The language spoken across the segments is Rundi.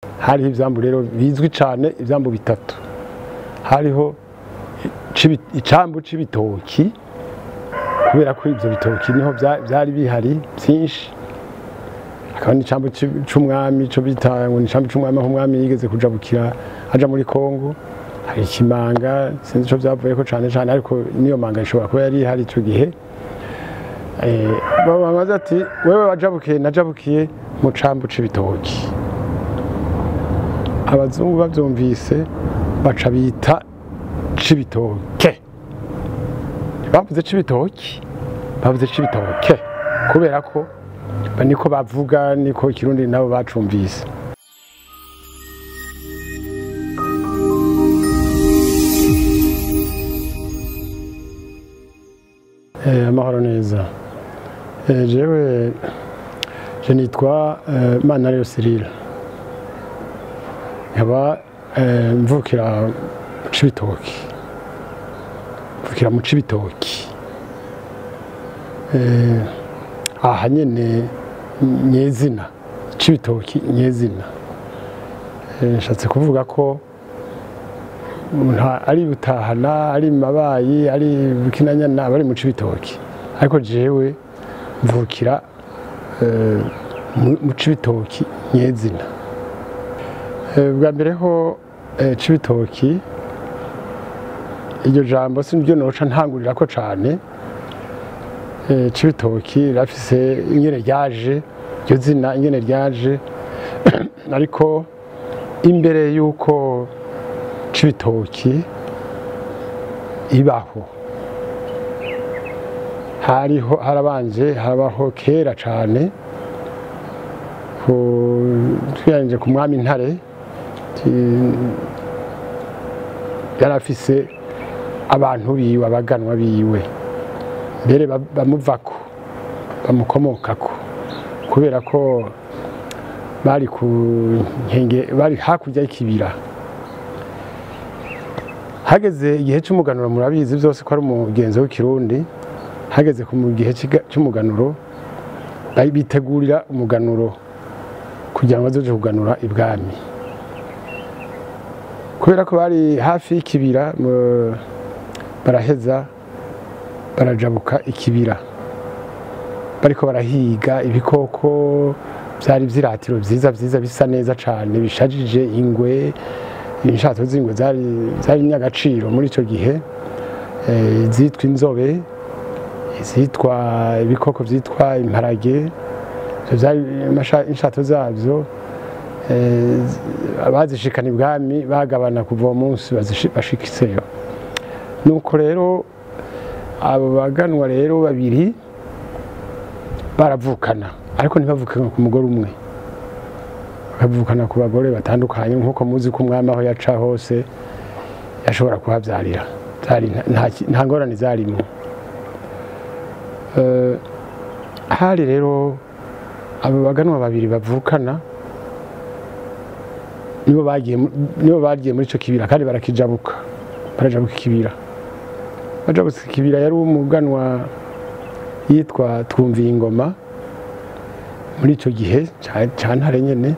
hariho ivyambu rero bizwi cane, ivyambu bitatu. Hariho icambu c'ibitoki, kubera ko ivyo bitoki niho vyari bihari vyinshi. Hakaba n'icambu c'umwami, co bita ngo n'icambu c'umwami, aho umwami yigeze kujabukira aja muri Kongo. Hari ikimanga, sinzi ico vyavuyeko cane cane, ariko niyo manga ishobora kuba yari ihari ico gihe. Babaza ati wewe wajabukiye, najabukiye mu cambu c'ibitoki. Abazungu bavyumvise baca bita Cibitoke. Bavuze Cibitoki, bavuze Cibitoke kubera ko niko bavuga, niko ikirundi nabo bacumvise. Amahoro neza. Jewe je nitwa Cyrille. Nkaba mvukira Cibitoke. Mvukira mu Cibitoki. Aha nyene nyezina, Cibitoki nyezina. Nshatse kuvuga ko ari Butahana, ari Mabayi, ari Bukinanyana, bari mu Cibitoki. Ariko jewe mvukira mu Cibitoki nyezina. Bwa mbere ho Cibitoki, iryo jambo siniryo noca ntangurirako cane. Cibitoki rafise ingene ryaje, iryo zina ingene ryaje, ariko imbere yuko Cibitoki ibaho harabanje harabaho kera cane, twiyanje ku mwami Ntare yarafise abantu biwe, abaganwa biwe, mbere bamuvako, bamukomokako, kubera ko bari hakurya y'ikibira. Hageze igihe c'umuganuro, murabizi vyose ko ari umugenzo w'ikirundi. Hageze ku gihe c'umuganuro, bitegurira umuganuro kugira ngo bazoje kuganura ibwami. Kubera ko bari hafi y'ikibira, baraheza barajabuka ikibira, bariko barahiga ibikoko vyari vyiratiro vyiza bisa neza cane, bishajije ingwe. Inshato z'ingwe zari nyagaciro muri ico gihe, zitwa inzobe, zitwa ibikoko vyitwa imparage. Inshato zavyo abazishikana ibwami bagabana kuva uwo munsi bashikitseyo. Nuko rero abo baganwa rero babiri baravukana, ariko ntibavukana ku mugore umwe, bakavukana ku bagore batandukanye. Nkuko muzi ko umwami aho yaca hose yashobora kuhavyarira, nta ngorane zarimo. Hari rero abo baganwa babiri bavukana, nibo bagiye muri ico kibira, kandi barakijabuka, barajabuka ikibira. Bajabutse ikibira yari umuganwa yitwa Twumviye Ingoma muri ico gihe ca Ntare nyene,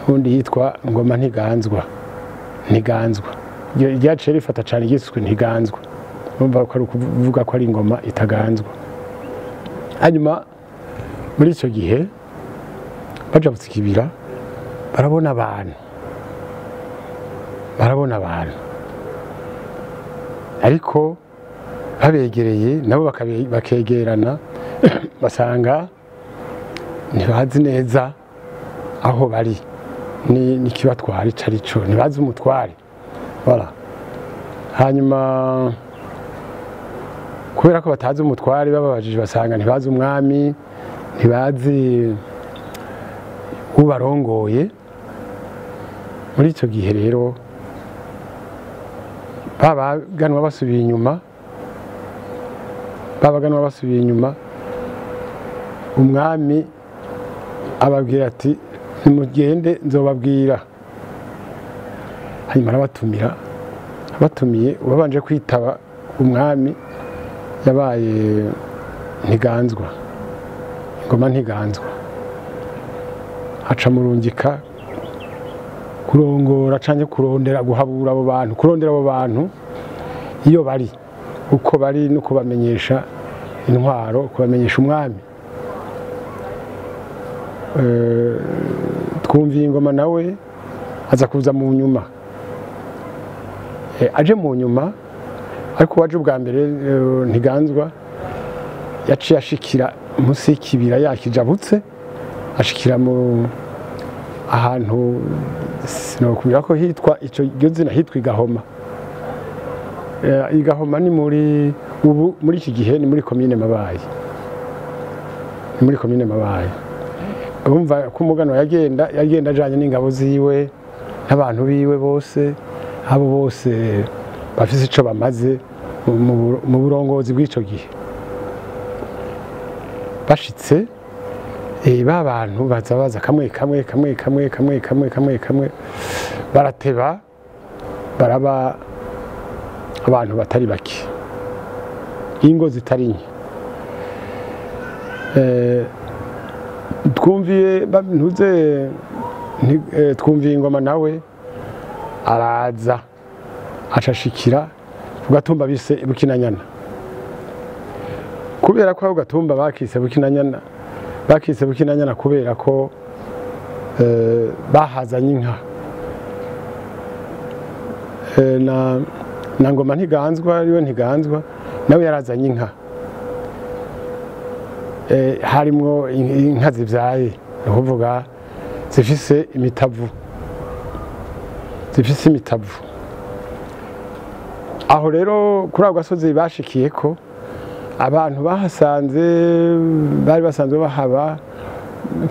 undi yitwa Ngoma Ntiganzwa. Ryaciye rifata cane igiswe Ntiganzwa, urumva ko ari ukuvuga ko ari ingoma itaganzwa. Hanyuma muri ico gihe bajabutse ikibira, barabona abantu, ariko babegereye nabo bakegerana, basanga ntibazi neza aho bari, n'ikibatwara ico arico, ntibazi umutware. Hanyuma kubera ko batazi umutware, bababajije basanga ntibazi umwami, ntibazi ubarongoye. Muri ico gihe rero babaganwa basubiye inyuma, umwami ababwira ati nimugende nzobabwira. Hanyuma abatumiye ubabanje kwitaba umwami yabaye Ngoma Ntiganzwa. Aca murungika kurongora canke kurondera guhabura abo bantu, kurondera abo bantu iyo bari uko bari no kubamenyesha intwaro, kubamenyesha umwami. Twumviye ingoma nawe aza kuza mu nyuma, aje mu nyuma, ariko waje ubwa mbere Ntiganzwa yaciye ashikira munsi y'ikibira yakijabutse, ashikira mu ahantu sinokubwira ko hitwa iryo zina hitwa Igahoma. Igahoma ni muri iki gihe ni muri komine Mabayi, ni muri komine Mabayi. Urumva ko umuganwa yagenda ajanye n'ingabo ziwe n'abantu biwe bose, abo bose bafise ico bamaze mu burongozi bw'ico gihe. Bashitse ba bantu baza kamwe barateba, baraba abantu batari bake, ingo zitari nke. Twumviye ingoma nawe araza acashikira ku gatumba bise Bukinanyana. Kubera ko ako gatumba bakise Bukinanyana, bakise Bukinanyana kubera ko bahazanye inka na ngoma Ntiganzwa, ariwe Ntiganzwa nawe yarazanye inka, harimwo inka zivyaye, ni ukuvuga zifise imitavu, zifise imitavu. Aho rero kuri ako gasozi bashikiyeko, abantu bahasanze bari basanzwe bahaba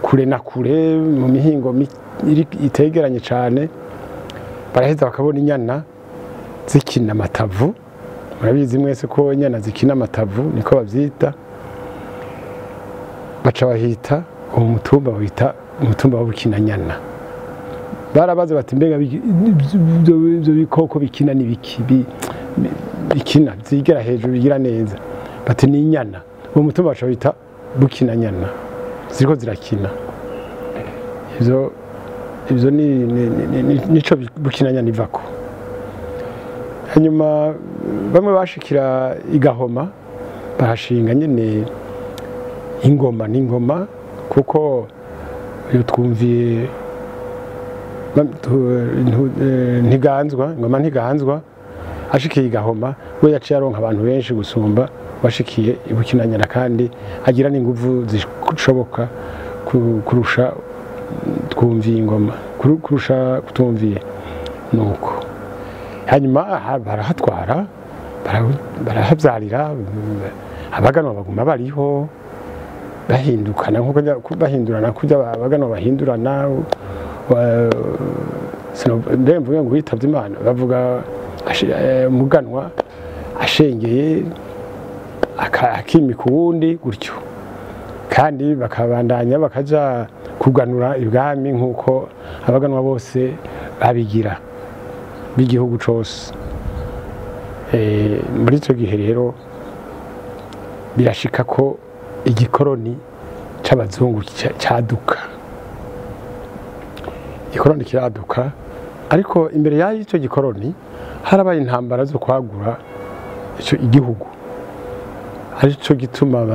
kure na kure mu mihingo itegeranye cane, baraheza bakabona inyana zikina amatavu. Murabizi mwese ko inyana zikina amatavu niko bavyita, baca bahita uwo mutumba bawita umutumba wa Bukinanyana. Barabaza bati mbega ivyo bikoko bikina n'ibiki bikina zigera hejuru bigira neza, bati ni inyana. Uwo mutumba baca bawita Bukinanyana, ziriko zirakina. Ivyo nico Bukinanyana ivako. Hanyuma bamwe bashikira Igahoma bahashinga nyene ingoma n'ingoma, kuko iyo twumviye Ntiganzwa, ingoma Ntiganzwa ashikiye Igahoma, we yaciye aronka abantu benshi gusumba washikiye Bukinanyana, kandi agira n'inguvu zishoboka kurusha twumviye ingoma, kurusha twumviye. Nuko hanyuma barahatwara, barahavyarira, abaganwa baguma bariho bahindukana nkuko bahindurana kurya abaganwa bahindurana. Mbe mvuge ngo bitavye Imana, bavuga umuganwa ashengeye akimika uwundi gutyo, kandi bakabandanya bakaja kuganura ibwami nkuko abaganwa bose babigira b'igihugu cose. Muri ico gihe rero birashika ko igikoroni c'abazungu caduka, igikoroni kiraduka, ariko imbere y'ico gikoroni harabaye intambara zo kwagura ico igihugu. Arico gituma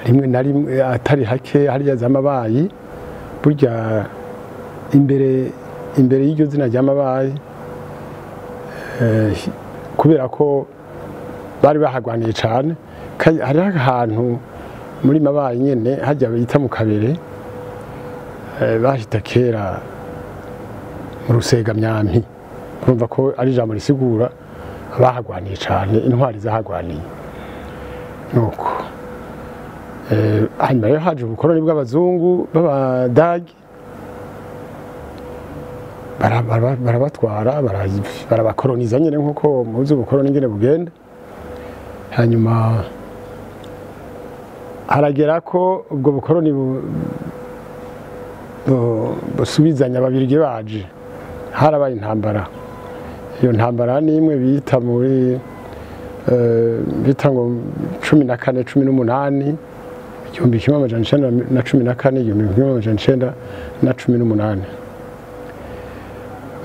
rimwe na rimwe atari hake hariya za Mabayi, burya imbere y'iryo zina rya Mabayi, kubera ko bari bahagwaniye cane. Hari ahantu muri Mabayi nyene hajya bita mu Kabere, bahita kera mu Rusegamyampi. Urumva ko ari ijambo risigura bahagwaniye cane, intwari zahagwaniye. Nuko hanyuma rero haje ubukoroni bw'abazungu b'Abadagi, barabatwara barabakoroniza nyene nkuko muzi ubukoroni ngene bugenda. Hanyuma haragera ko ubwo bukoroni busubizanya ababirigi baje, harabaye intambara. Iyo ntambara ni imwe bita muri bita ngo 14 18, 1914 1918.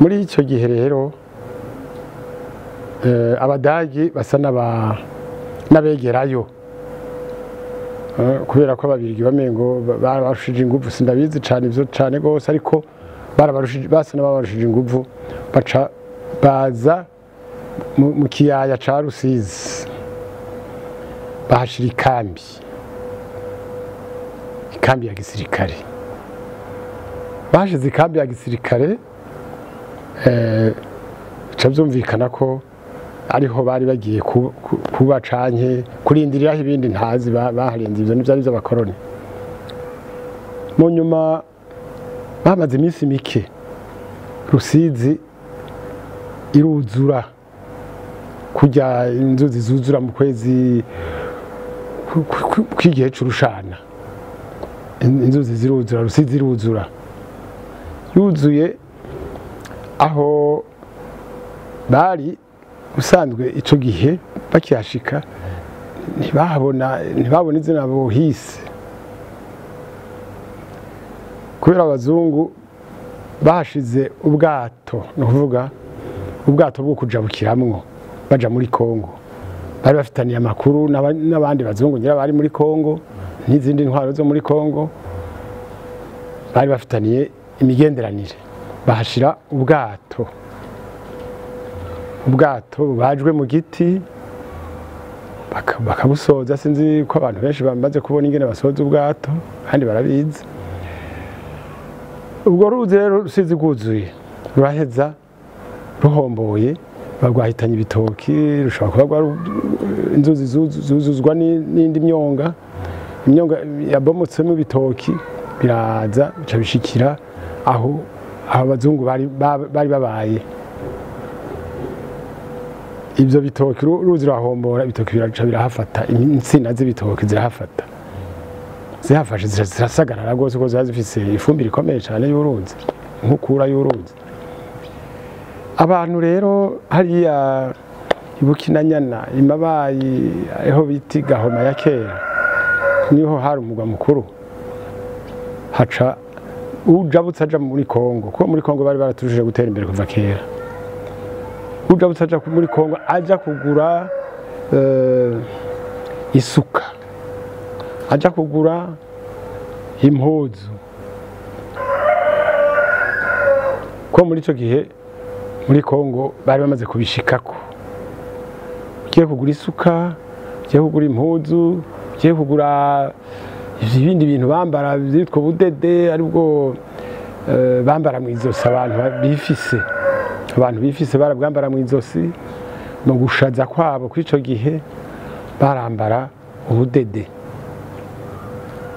muri icyo gihe rero abadagi basa n'abegerayo kubera ko ababirigi bamengo barabarushije ingufu, sindabizi cyane ivyo cyane gose, ariko basa n'ababarushije ingufu, baca baza mu kiyaya ca Rusizi bahashira ikambi ya gisirikare. Bashize ikambi ya gisirikare bica vyumvikana ko ariho bari bagiye kuba canke kurindiriraho ibindi ntazi baharinze, ivyo nivyo ari vy'abakoroni. Mu nyuma bamaze iminsi mike Rusizi iruzura, kurya inzuzi zuzura mu kwezi kw'igihe c'urushana, inzuzi ziruzura, Rusizi iruzura. Yuzuye aho bari usanzwe ico gihe bakihashika ntibabona izina bohise, kubera abazungu bahashize ubwato, no kuvuga ubwato bwo kujabukiramwo baja muri Kongo. Bari bafitaniye amakuru n'abandi bazungu ngira bari muri Kongo n'izindi ntwaro zo muri Kongo, bari bafitaniye imigenderanire. Bahashira ubwato bajwe mu giti bakabusoza. Sinzi ko abantu benshi bamaze kubona ingene basoza ubwato, kandi barabizi. Ubwo ruzi rero Rusizi rwuzuye, ruraheza ruhomboye, barwahitanye ibitoki, rushobora kuba inzuzi zuzuzwa n'indi myonga yabomotsemo ibitoki, biraza bica bishikira aho abazungu bari babaye. Ivyo bitoki ruzi rahombora, ibitoki biraca birahafata, insina z'ibitoki zirahafata, zihafashe zirasagarara rwose, kuko ziba zifise ifumbire ikomeye cyane y'uruzi, nkukura y'uruzi. Abantu rero hariya ibukinanyana, imabayi, aho biti Gahoma ya kera, niho hari umugwa mukuru. Haca ujabutse aja muri Kongo, kuko muri Kongo bari baratujije gutera imbere kuva kera. Ujabutse aja muri Kongo aja kugura isuka, aja kugura impuzu, ko muri ico gihe muri Kongo bari bamaze kubishikako. Ugiye kugura isuka, ugiye kugura impuzu, ugiye kugura ibindi bintu bambara byitwa budede, aribwo bambara mu izosi. Abantu bifise barabwambara mu izosi. Mu gushaza kwabo kw'ico gihe barambara ubudede,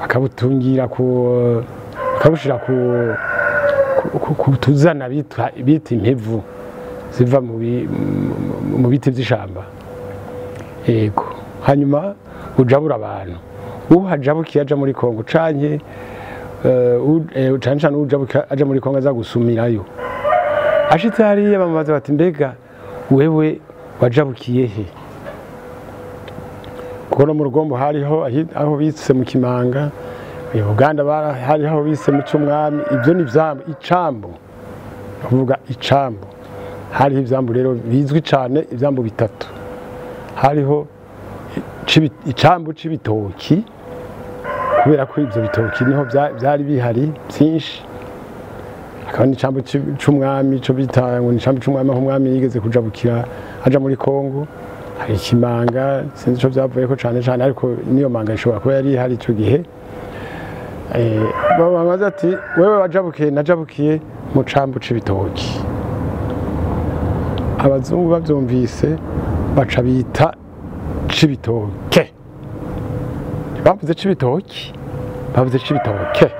bakabutungira bakabushira ku tuzana bita impevu ziva mu biti vy'ishamba. Yego, hanyuma ujabura abantu, uhajabukiye aja muri Kongo canke cane ujabukiye aja muri Kongo aza gusumirayo. Ashitse hariya bamubaza bati, mbega wewe wajabukiye he? Kuko no mu Rugombo hariho aho bise mu Kimanga, Uganda hariho aho bise mu Cumwami. Ivyo ni icambu, kuvuga icambu. Hariho ivyambu rero bizwi cane, ivyambu bitatu. Hariho icambu c'ibitoki, kubera ko ivyo bitoki niho vyari bihari byinshi. Hakaba n'icambu c'umwami, co bita ngo n'icambu c'umwami, aho umwami yigeze kujabukira aja muri Kongo. Hari Ikimanga, sinzi ico vyavuyeko cane, ariko niyo manga ishobora kuba yari hari ico gihe. Babaza ati, wewe wajabukiye? Najabukiye mu cambu c'ibitoki. Abazungu bavyumvise baca bita Cibitoke. Bavuze Cibitoki, bavuze Cibitoke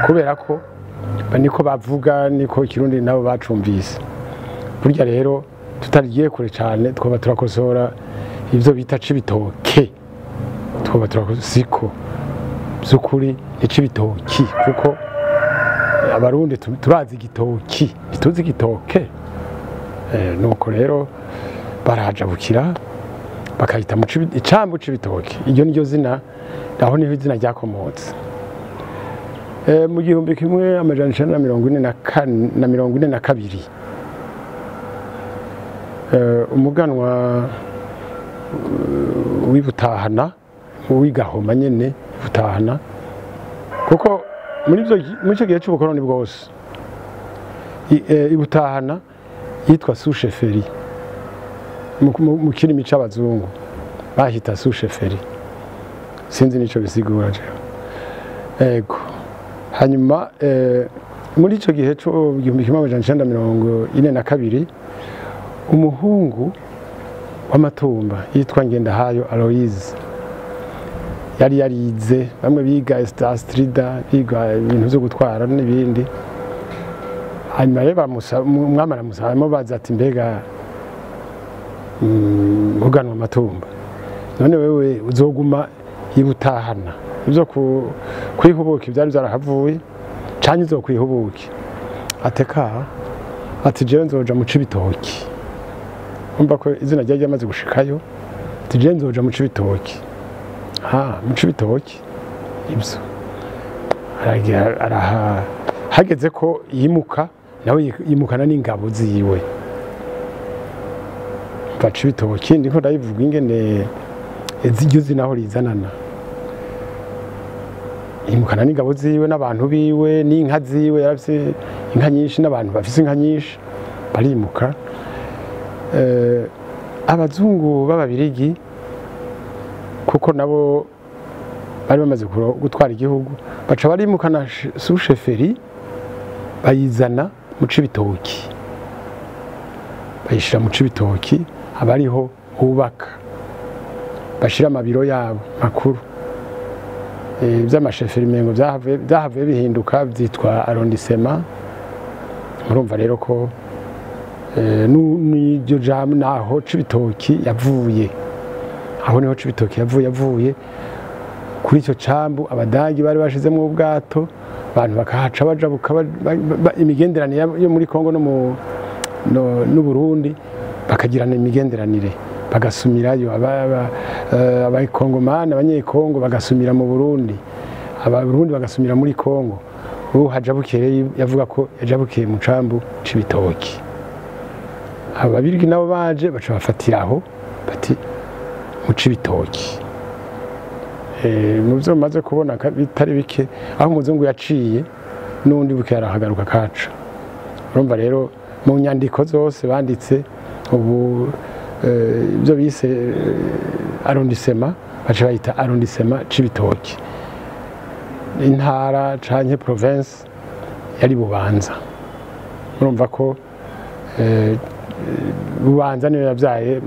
kubera ko niko bavuga, niko Kirundi nabo bacumvise. Burya rero tutarigiye kure cyane, twoba turakosora ivyo bita Cibitoke, twoba turakosiko by'ukuri ni Cibitoki, kuko abarundi turazi igitoki, ntituzi igitoke. Nuko rero barajabukira bakahita mu icambu c'ibitoki. Iryo niryo zina, aho niho izina ryakomotse. Mu 1942 umuganwa w'ibutahana w'igahoma nyene butahana kuko muri icyo gihe cy'ubukoroni bwose ibutahana yitwa susheferi mu kirimi c'abazungu bahita susheferi sinzi nico bisigura ego hanyuma muri icyo gihe cyo 1942 umuhungu w'amatumba yitwa Ngendahayo Aloise yari yarize bamwe biga Astrida biga ibintu byo gutwara n'ibindi hanyuma rero umwami aramusaba baza ati mbega muganwa amatumba none wewe uzoguma ibutahana ibyo kwihubuka ibyari byarahavuye canke uzokwihubuke ateka ati jewe nzoja mu Cibitoke umva ko izina ryari ryamaze gushikayo ati jewe nzoja mu Cibitoke mu Cibitoke ibyo hageze ko yimuka nawe yimukana n'ingabo ziwe mva Cibitoke ndiko ndayivuga ingene iziryo zinaho rizanana yimukana n'ingabo ziwe n'abantu biwe n'inka ziwe yarafise inka nyinshi n'abantu bafise inka nyinshi barimuka abazungu b'ababirigi kuko nabo bari bamaze gutwara igihugu baca barimukana susheferi bayizana mu Cibitoke bayishira mu Cibitoke abariho hubaka bashira amabiro yabo makuru by'amasheferi mengo byahavuye bihinduka byitwa arrondissement murumva rero ko n'iryo jambo naho Cibitoke yavuye aho niho Cibitoke yavuye kuri icyo cambu abadagi bari bashizemo ubwato abantu bakahaca bajabuka imigenderanire yo muri Kongo no Burundi bakagirana imigenderanire bagasumirayo abakongomani abanyekongo bagasumira mu Burundi abarundi bagasumira muri Kongo ubu hajabukeye yavuga ko yajabukiye mu cambu Cibitoke ababirigi nabo baje baca bafatiraho bati mu Cibitoke muvyo maze kubona bitari bike aho umuzungu yaciye n'undi buke yarahagaruka kaca urumva rero mu nyandiko zose banditse ubu ibyo bise arrondissement baca bayita arrondissement Cibitoke intara canke province yari Bubanza urumva ko Bubanza niyo yabyaye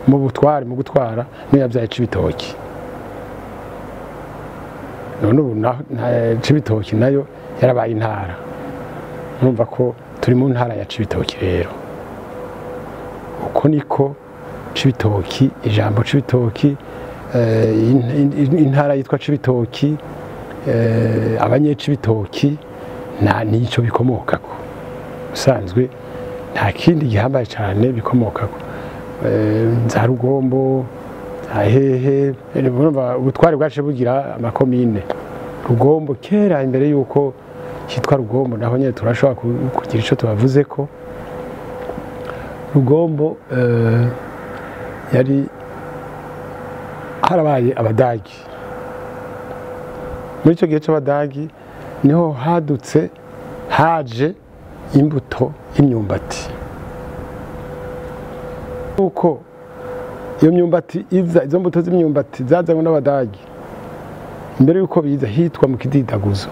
mu butware mu gutwara niyo yabyaye Cibitoke none ubu Cibitoke nayo yarabaye intara urumva ko turi mu ntara ya Cibitoke rero uko niko Cibitoke ijambo Cibitoke intara yitwa Cibitoke abanyecibitoke nico bikomokako usanzwe nta kindi gihambaye cyane bikomokako za Rugombo ahehe ubutware bwaje bugira amakomine Rugombo kera imbere yuko hitwa Rugombo naho nyene turashobora kugira ico tubavuze ko Rugombo yari harabaye abadagi muri icyo gihe cy'abadagi niho haje imbuto y'imyumbati uko iyo myumbati izo mbuto z'imyumbati zazanywe n'abadagi imbere yuko biza hitwa mu Kididaguzo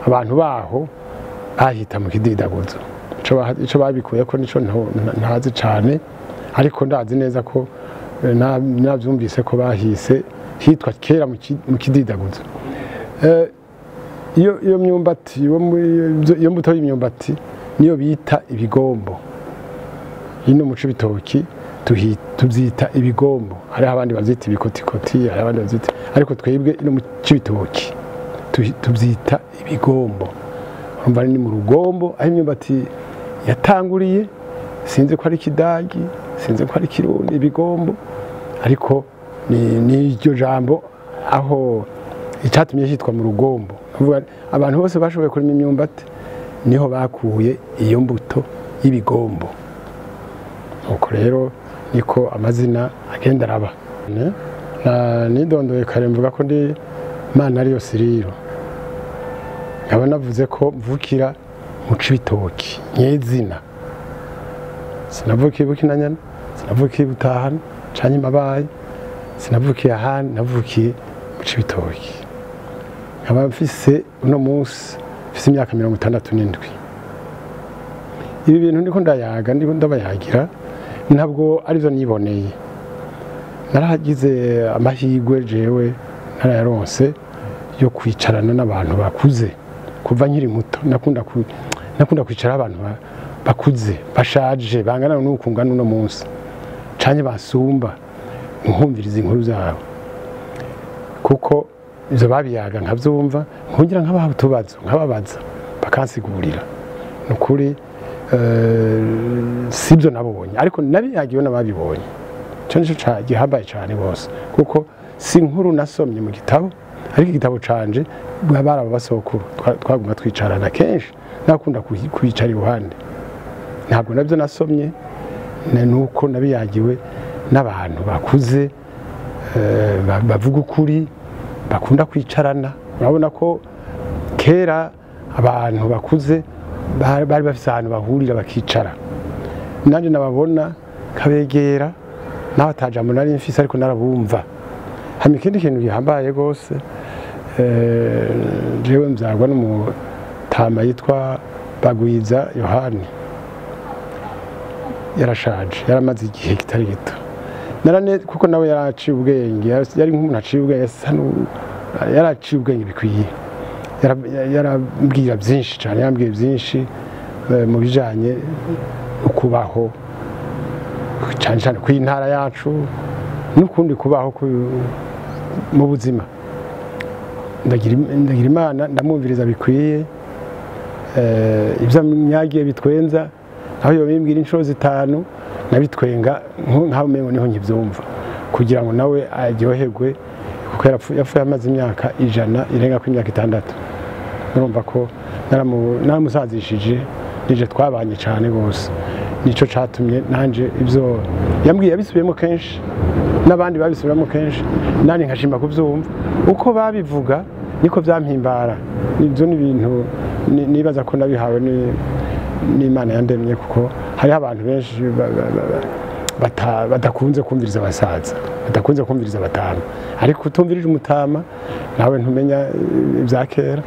abantu baho bahita mu Kididaguzo ico babikuye ko nico ntazi cane ariko ndazi neza ko navyumvise ko bahise hitwa kera mu Kididaguzo iyo myumbati iyo mbuto y'imyumbati niyo bita ibigombo ino mu Cibitoke tubyita ibigombo hari abandi bazita ibikotikoti hari abandi bazita ariko twebwe ino mu Cibitoke tubyita ibigombo urumva ni mu Rugombo aho imyumbati yatanguriye sinzi ko ari Kidagi sinzi ko ari Kirundi ibigombo ariko ni iryo jambo aho icyatumye hitwa mu Rugombo abantu bose bashoboye kurima imyumbati niho bakuye iyo mbuto y'ibigombo nuko rero niko amazina agenda araba. Nidondoye kare mvuga ko ndi Imana ariyo Cyrille, nkaba navuze ko mvukira mu Cibitoke nyezina, sinavukiye Bukinanyana, sinavukiye Butahana canke Mabaye, sinavukiye ahandi, navukiye mu Cibitoke. Nkaba mfise uno munsi mfise imyaka 67. Ibi bintu ndiko ndayaga ndabayagira ntabwo arivyo niboneye, narahagize amahirwe jewe narayaronse yo kwicarana n'abantu bakuze kuva nkiri muto. Nakunda kwicara abantu bakuze bashaje bangana n'ukungana uno munsi canke basumba, nkumviriza inkuru zabo kuko ivyo babiyaga nkavyumva, nkugira nkabaha utubazo nkababaza bakansigurira. Nukuri sibyo nabonye, ariko nabiyagiwe n'ababibonye. Cyo nico gihambaye cyane bose, kuko si inkuru nasomye mu gitabo, ariko igitabo canje baraba basokuru twaguma twicarana kenshi, nakunda kwicara iruhande. Ntabwo nabyo nasomye, nuko nabiyagiwe n'abantu bakuze bavuga ukuri, bakunda kwicarana. Urabona ko kera abantu bakuze bari bafise ahantu bahurira bakicara, nanje nababona kabegera naho atajambo nari mfise, ariko narabumva. Hama ikindi kintu gihambaye gose, jewe mvyagwa n'umutama yitwa Bagwiza Yohani, yarashaje, yaramaze igihe kitari gito. Kuko nawe yaraciye ubwenge, yari nk'umuntu aciye ubwenge, yaraciye ubwenge bikwiye. Yarambwira byinshi cyane, yambwiye byinshi mu bijanye ukubaho cyane cyane ku intara yacu, n'ukundi kubaho mu buzima. Ndagira Imana ndamwumviriza bikwiye, ibyo myagiye bitwenza, aho yobimbwira inshuro 5 nabitwenga nkaho umengo niho nkibyumva, kugira ngo nawe aryoherwe, kuko yapfuye amaze imyaka 100 irenga ku imyaka 6. Urumva ko naramusazishije, nije twabanye cyane gose. Nico catumye nanje ibyo yambwiye yabisubiyemo kenshi, n'abandi babisubiramo kenshi, nani nkashimba kuvyumva. Uko babivuga niko byampimbara. Nibyo n'ibintu nibaza ko nabihawe n'Imana yandemye, kuko hari abantu benshi badakunze kumviriza abasaza, badakunze kumviriza abatama, ariko utumvirije umutama nawe ntumenya ibya kera.